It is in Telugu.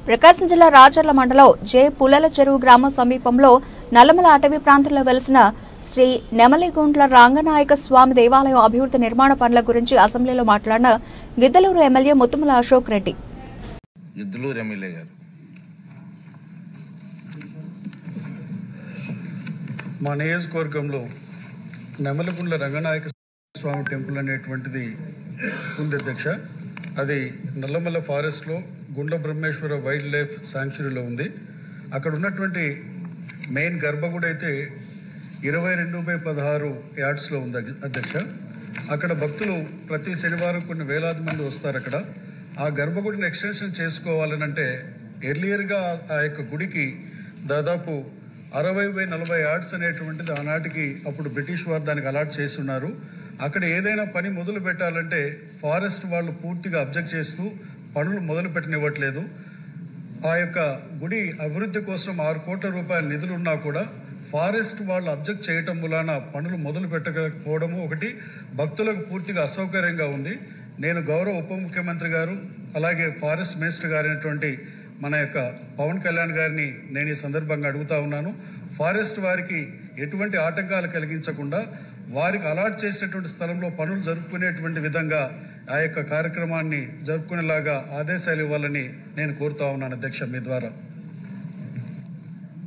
ప్రకాశం జిల్లా రాచర్ల మండలం జే పుల్లల చెరువు గ్రామ సమీపంలో నల్లమల అటవీ ప్రాంతంలో వెలిసిన శ్రీ నెమలిగుండ్ల రంగనాయక స్వామి దేవాలయం అభివృద్ధి నిర్మాణ పనుల గురించి అసెంబ్లీలో మాట్లాడిన గిద్దలూరు ఎమ్మెల్యే ముత్తుమల అశోక్ రెడ్డి. గిద్దలూరు ఎమ్మెల్యే గారు మా నియోజకవర్గంలో నెమలిగుండ్ల రంగనాయక స్వామి టెంపుల్ అనేటువంటిది ఉంది అధ్యక్ష. అది నల్లమల్ల ఫారెస్ట్లో గుండ్ల బ్రహ్మేశ్వర వైల్డ్ లైఫ్ శాంక్చురీలో ఉంది. అక్కడ ఉన్నటువంటి మెయిన్ గర్భగుడి అయితే 22/16 యార్డ్స్లో ఉంది అధ్యక్ష. అక్కడ భక్తులు ప్రతి శనివారం కొన్ని వేలాది మంది వస్తారు. అక్కడ ఆ గర్భగుడిని ఎక్స్టెన్షన్ చేసుకోవాలనంటే ఎర్లియర్గా ఆ యొక్క గుడికి దాదాపు 60/40 యార్డ్స్ అనేటువంటిది ఆనాటికి అప్పుడు బ్రిటిష్ వారు దానికి అలాట్ చేస్తున్నారు. అక్కడ ఏదైనా పని మొదలు పెట్టాలంటే ఫారెస్ట్ వాళ్ళు పూర్తిగా అబ్జెక్ట్ చేస్తూ పనులు మొదలు పెట్టనివ్వట్లేదు. ఆ యొక్క గుడి అభివృద్ధి కోసం 6 కోట్ల రూపాయల నిధులు ఉన్నా కూడా ఫారెస్ట్ వాళ్ళు అబ్జెక్ట్ చేయటం వలన పనులు మొదలు పెట్టకపోవడము ఒకటి భక్తులకు పూర్తిగా అసౌకర్యంగా ఉంది. నేను గౌరవ ఉప ముఖ్యమంత్రి గారు అలాగే ఫారెస్ట్ మినిస్టర్ గారైనటువంటి మన యొక్క పవన్ కళ్యాణ్ గారిని నేను ఈ సందర్భంగా అడుగుతా ఉన్నాను. ఫారెస్ట్ వారికి ఎటువంటి ఆటంకాలు కలిగించకుండా వారికి అలాట్ చేసేటువంటి స్థలంలో పనులు జరుపుకునేటువంటి విధంగా ఆ యొక్క కార్యక్రమాన్ని జరుపుకునేలాగా ఆదేశాలు ఇవ్వాలని నేను కోరుతా ఉన్నాను అధ్యక్ష మీ ద్వారా.